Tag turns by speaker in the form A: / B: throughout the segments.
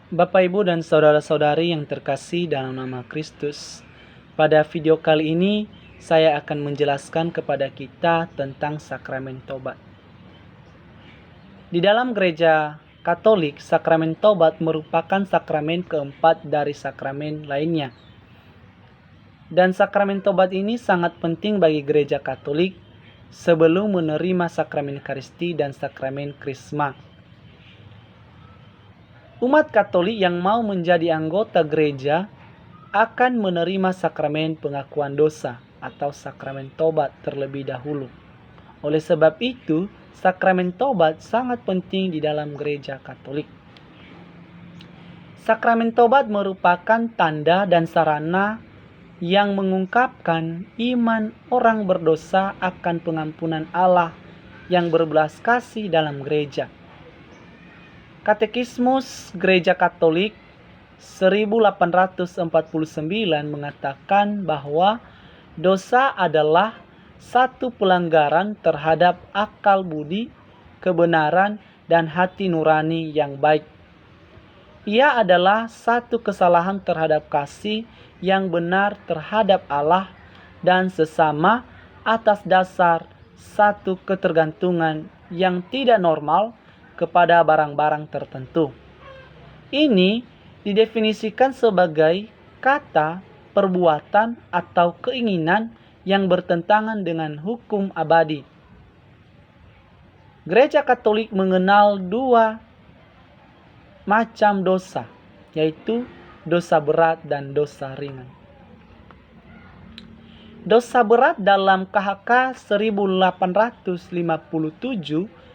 A: Bapak, Ibu, dan saudara-saudari yang terkasih dalam nama Kristus, pada video kali ini saya akan menjelaskan kepada kita tentang sakramen tobat. Di dalam gereja Katolik, sakramen tobat merupakan sakramen keempat dari sakramen lainnya. Dan sakramen tobat ini sangat penting bagi gereja Katolik sebelum menerima sakramen Ekaristi dan sakramen Krisma. Umat Katolik yang mau menjadi anggota gereja akan menerima sakramen pengakuan dosa atau sakramen tobat terlebih dahulu. Oleh sebab itu, sakramen tobat sangat penting di dalam gereja Katolik. Sakramen tobat merupakan tanda dan sarana yang mengungkapkan iman orang berdosa akan pengampunan Allah yang berbelas kasih dalam gereja. Katekismus Gereja Katolik 1849 mengatakan bahwa dosa adalah satu pelanggaran terhadap akal budi, kebenaran, dan hati nurani yang baik. Ia adalah satu kesalahan terhadap kasih yang benar terhadap Allah dan sesama atas dasar satu ketergantungan yang tidak normal kepada barang-barang tertentu. Ini didefinisikan sebagai kata, perbuatan, atau keinginan yang bertentangan dengan hukum abadi. Gereja Katolik mengenal dua macam dosa, yaitu dosa berat dan dosa ringan. Dosa berat dalam KHK 1857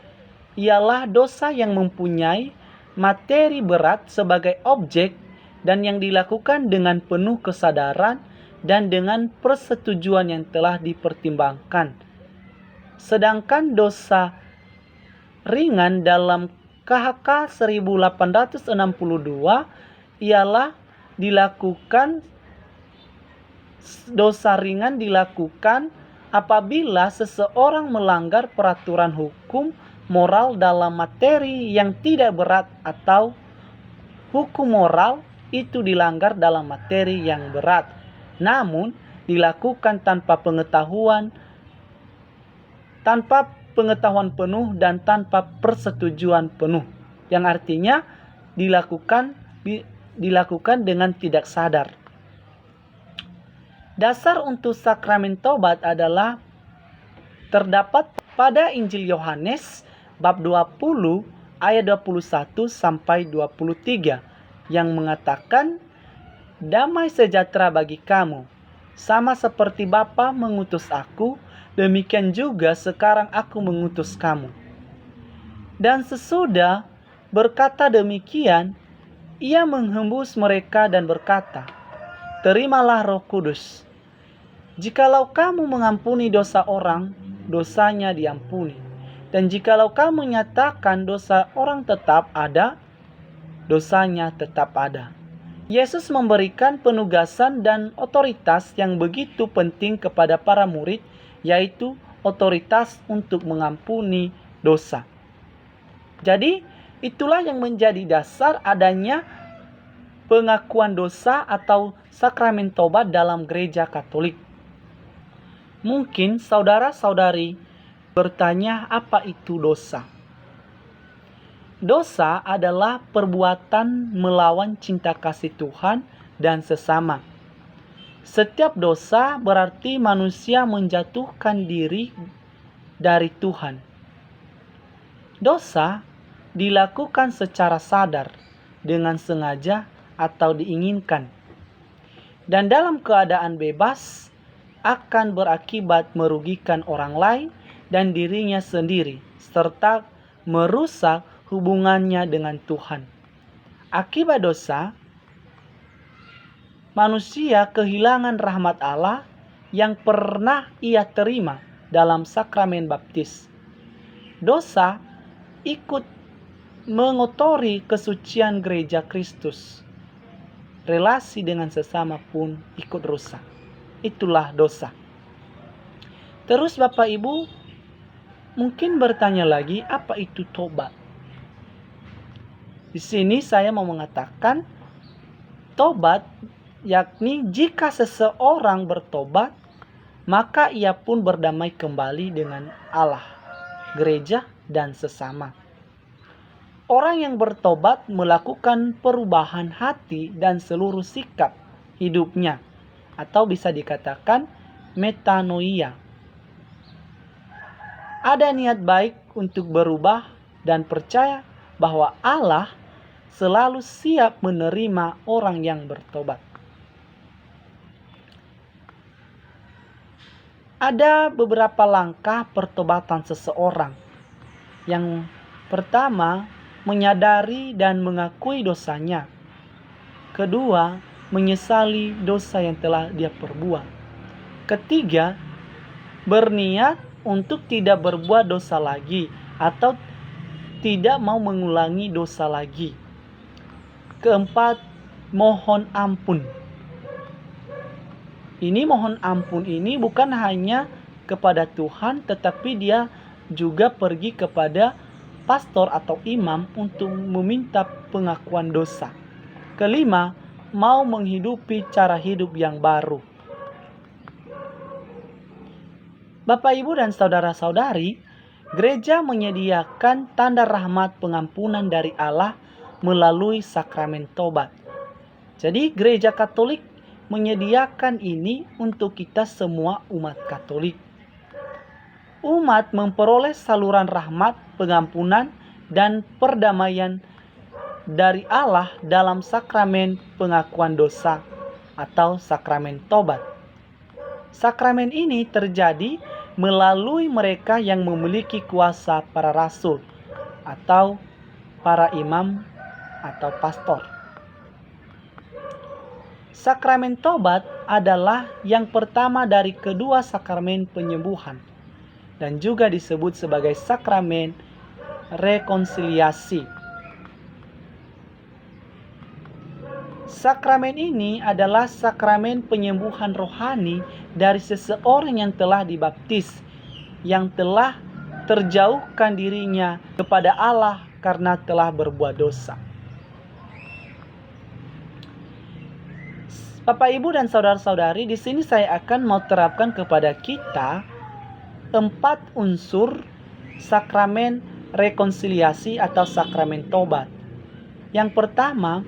A: ialah dosa yang mempunyai materi berat sebagai objek dan yang dilakukan dengan penuh kesadaran dan dengan persetujuan yang telah dipertimbangkan. Sedangkan dosa ringan dalam KHK 1862 ialah dosa ringan dilakukan apabila seseorang melanggar peraturan hukum moral dalam materi yang tidak berat atau hukum moral itu dilanggar dalam materi yang berat, namun dilakukan tanpa pengetahuan penuh dan tanpa persetujuan penuh, yang artinya dilakukan dengan tidak sadar. Dasar untuk sakramen tobat adalah terdapat pada Injil Yohanes bab 20 ayat 21 sampai 23 yang mengatakan, "Damai sejahtera bagi kamu, sama seperti Bapa mengutus aku, demikian juga sekarang aku mengutus kamu." Dan sesudah berkata demikian, ia menghembus mereka dan berkata, "Terimalah Roh Kudus. Jikalau kamu mengampuni dosa orang, dosanya diampuni. Dan jikalau kamu menyatakan dosa orang tetap ada, dosanya tetap ada." Yesus memberikan penugasan dan otoritas yang begitu penting kepada para murid, yaitu otoritas untuk mengampuni dosa. Jadi, itulah yang menjadi dasar adanya pengakuan dosa atau sakramen tobat dalam gereja Katolik. Mungkin saudara-saudari bertanya, apa itu dosa? Dosa adalah perbuatan melawan cinta kasih Tuhan dan sesama. Setiap dosa berarti manusia menjatuhkan diri dari Tuhan. Dosa dilakukan secara sadar, dengan sengaja atau diinginkan, dan dalam keadaan bebas akan berakibat merugikan orang lain dan dirinya sendiri, serta merusak hubungannya dengan Tuhan. Akibat dosa, manusia kehilangan rahmat Allah yang pernah ia terima dalam sakramen baptis. Dosa ikut mengotori kesucian gereja Kristus. Relasi dengan sesama pun ikut rusak. Itulah dosa. Terus Bapak Ibu mungkin bertanya lagi, apa itu tobat? Di sini saya mau mengatakan tobat, yakni jika seseorang bertobat, maka ia pun berdamai kembali dengan Allah, gereja, dan sesama. Orang yang bertobat melakukan perubahan hati dan seluruh sikap hidupnya, atau bisa dikatakan metanoia. Ada niat baik untuk berubah dan percaya bahwa Allah selalu siap menerima orang yang bertobat. Ada beberapa langkah pertobatan seseorang. Yang pertama, menyadari dan mengakui dosanya. Kedua, menyesali dosa yang telah dia perbuat. Ketiga, berniat untuk tidak berbuat dosa lagi atau tidak mau mengulangi dosa lagi. Keempat, mohon ampun. Ini mohon ampun ini bukan hanya kepada Tuhan, tetapi dia juga pergi kepada pastor atau imam untuk meminta pengakuan dosa. Kelima, mau menghidupi cara hidup yang baru. Bapak, Ibu, dan saudara-saudari, gereja menyediakan tanda rahmat pengampunan dari Allah melalui sakramen tobat. Jadi gereja Katolik menyediakan ini untuk kita semua umat Katolik. Umat memperoleh saluran rahmat, pengampunan, dan perdamaian dari Allah dalam sakramen pengakuan dosa atau sakramen tobat. Sakramen ini terjadi melalui mereka yang memiliki kuasa para rasul atau para imam atau pastor. Sakramen tobat adalah yang pertama dari kedua sakramen penyembuhan dan juga disebut sebagai sakramen rekonsiliasi. Sakramen ini adalah sakramen penyembuhan rohani dari seseorang yang telah dibaptis, yang telah terjauhkan dirinya kepada Allah karena telah berbuat dosa. Bapak, Ibu, dan saudara-saudari, di sini saya akan mau terapkan kepada kita 4 unsur sakramen rekonsiliasi atau sakramen tobat. Yang pertama,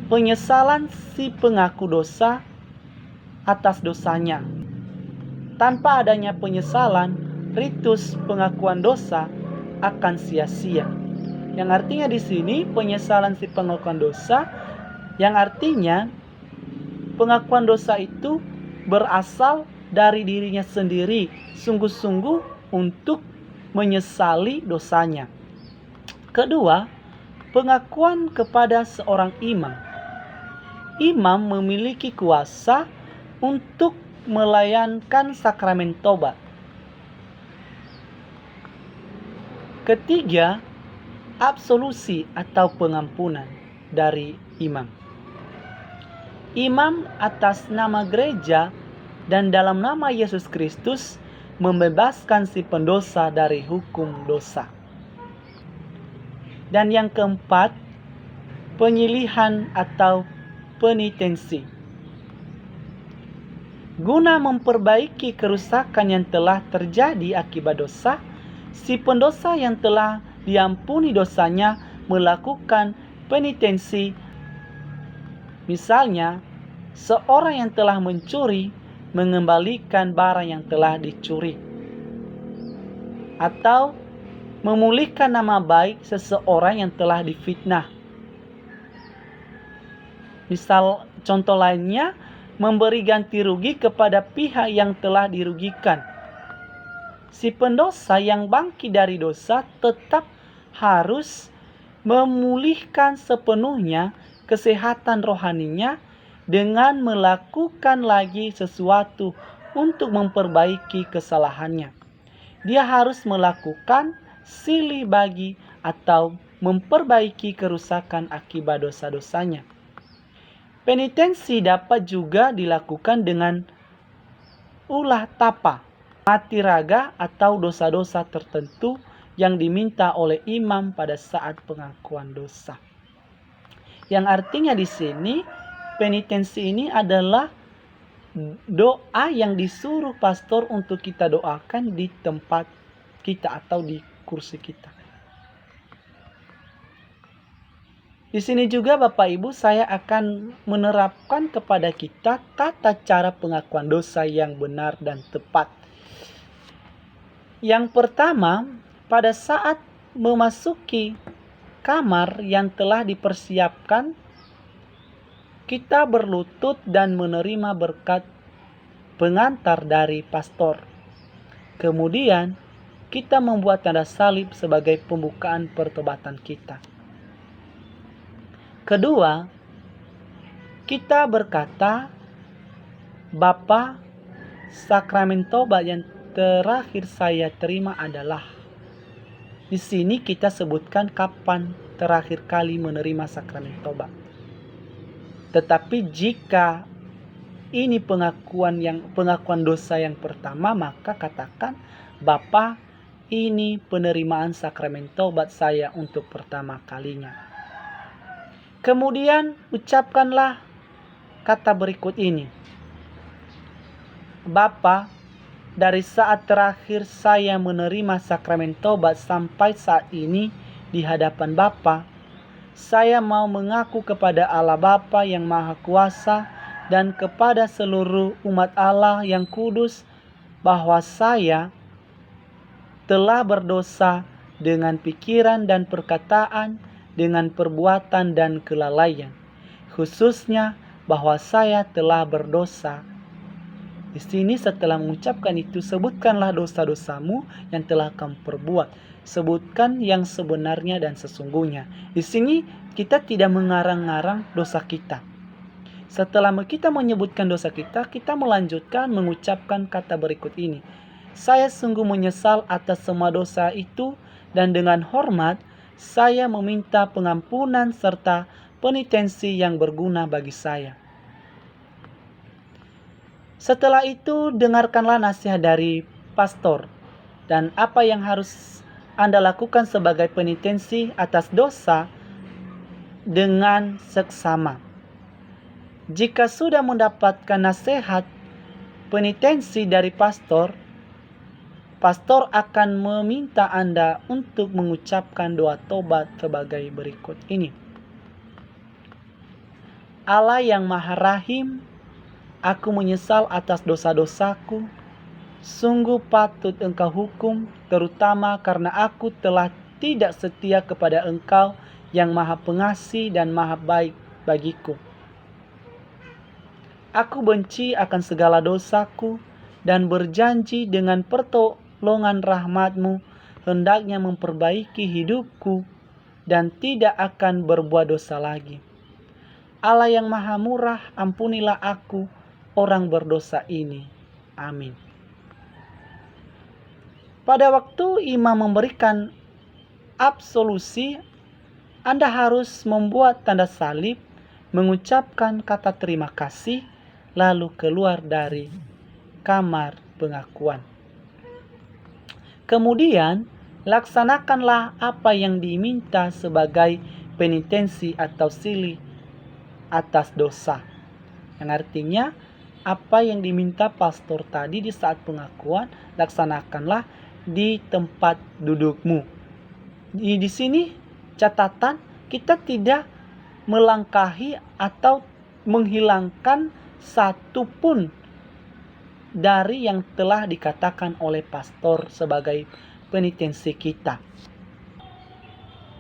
A: penyesalan si pengaku dosa atas dosanya. Tanpa adanya penyesalan, ritus pengakuan dosa akan sia-sia. Yang artinya di sini penyesalan si pengakuan dosa, yang artinya pengakuan dosa itu berasal dari dirinya sendiri, sungguh-sungguh untuk menyesali dosanya. Kedua, pengakuan kepada seorang imam. Imam memiliki kuasa untuk melayankan sakramen tobat. Ketiga, absolusi atau pengampunan dari imam. Imam atas nama gereja dan dalam nama Yesus Kristus membebaskan si pendosa dari hukum dosa. Dan yang keempat, penyilihan atau penitensi. Guna memperbaiki kerusakan yang telah terjadi akibat dosa, si pendosa yang telah diampuni dosanya melakukan penitensi. Misalnya, seorang yang telah mencuri mengembalikan barang yang telah dicuri, atau memulihkan nama baik seseorang yang telah difitnah. Misal contoh lainnya, memberi ganti rugi kepada pihak yang telah dirugikan. Si pendosa yang bangkit dari dosa tetap harus memulihkan sepenuhnya kesehatan rohaninya dengan melakukan lagi sesuatu untuk memperbaiki kesalahannya. Dia harus melakukan silih bagi atau memperbaiki kerusakan akibat dosa-dosanya. Penitensi dapat juga dilakukan dengan ulah tapa, mati raga atau dosa-dosa tertentu yang diminta oleh imam pada saat pengakuan dosa. Yang artinya di sini penitensi ini adalah doa yang disuruh pastor untuk kita doakan di tempat kita atau di kursi kita. Di sini juga Bapak Ibu saya akan menerapkan kepada kita tata cara pengakuan dosa yang benar dan tepat. Yang pertama, pada saat memasuki kamar yang telah dipersiapkan, kita berlutut dan menerima berkat pengantar dari pastor. Kemudian, kita membuat tanda salib sebagai pembukaan pertobatan kita. Kedua, kita berkata, Bapa, sakramen tobat yang terakhir saya terima adalah. Di sini kita sebutkan kapan terakhir kali menerima sakramen tobat. Tetapi jika ini pengakuan dosa yang pertama, maka katakan, Bapa, ini penerimaan sakramen tobat saya untuk pertama kalinya. Kemudian ucapkanlah kata berikut ini. Bapa, dari saat terakhir saya menerima sakramen tobat sampai saat ini di hadapan Bapa, saya mau mengaku kepada Allah Bapa yang Maha Kuasa dan kepada seluruh umat Allah yang kudus bahwa saya telah berdosa dengan pikiran dan perkataan, dengan perbuatan dan kelalaian. Khususnya bahwa saya telah berdosa. Di sini setelah mengucapkan itu, sebutkanlah dosa-dosamu yang telah kamu perbuat. Sebutkan yang sebenarnya dan sesungguhnya. Di sini kita tidak mengarang-arang dosa kita. Setelah kita menyebutkan dosa kita, kita melanjutkan mengucapkan kata berikut ini. Saya sungguh menyesal atas semua dosa itu dan dengan hormat saya meminta pengampunan serta penitensi yang berguna bagi saya. Setelah itu, dengarkanlah nasihat dari pastor dan apa yang harus Anda lakukan sebagai penitensi atas dosa dengan seksama. Jika sudah mendapatkan nasihat penitensi dari pastor akan meminta Anda untuk mengucapkan doa tobat sebagai berikut ini. Allah yang Maha Rahim, aku menyesal atas dosa-dosaku. Sungguh patut Engkau hukum, terutama karena aku telah tidak setia kepada Engkau yang Maha Pengasih dan Maha Baik bagiku. Aku benci akan segala dosaku dan berjanji dengan pertolongan rahmat-Mu hendaknya memperbaiki hidupku dan tidak akan berbuat dosa lagi. Allah yang Maha Murah, ampunilah aku, orang berdosa ini. Amin. Pada waktu imam memberikan absolusi, Anda harus membuat tanda salib, mengucapkan kata terima kasih, lalu keluar dari kamar pengakuan. Kemudian, laksanakanlah apa yang diminta sebagai penitensi atau silih atas dosa. Yang artinya, apa yang diminta pastor tadi di saat pengakuan, laksanakanlah di tempat dudukmu. Di sini catatan, kita tidak melangkahi atau menghilangkan satu pun dari yang telah dikatakan oleh pastor sebagai penitensi kita.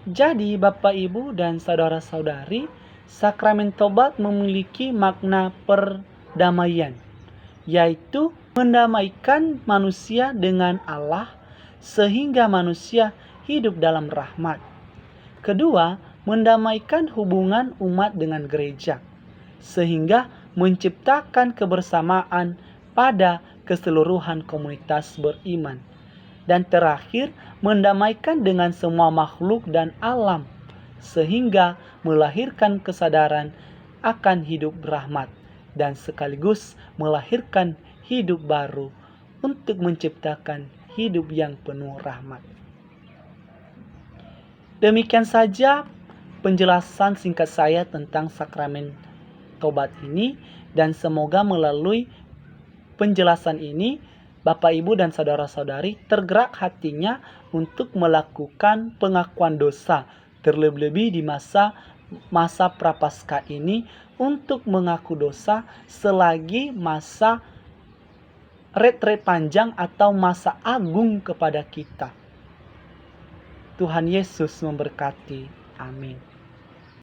A: Jadi Bapak Ibu dan saudara-saudari, sakramen tobat memiliki makna perdamaian, yaitu mendamaikan manusia dengan Allah sehingga manusia hidup dalam rahmat. Kedua, mendamaikan hubungan umat dengan gereja sehingga menciptakan kebersamaan pada keseluruhan komunitas beriman. Dan terakhir, mendamaikan dengan semua makhluk dan alam sehingga melahirkan kesadaran akan hidup rahmat dan sekaligus melahirkan hidup baru untuk menciptakan hidup yang penuh rahmat. Demikian saja penjelasan singkat saya tentang sakramen tobat ini, dan semoga melalui penjelasan ini Bapak, Ibu, dan saudara-saudari tergerak hatinya untuk melakukan pengakuan dosa, terlebih-lebih di masa Prapaskah ini, untuk mengaku dosa selagi masa retret panjang atau masa agung kepada kita. Tuhan Yesus memberkati. Amin.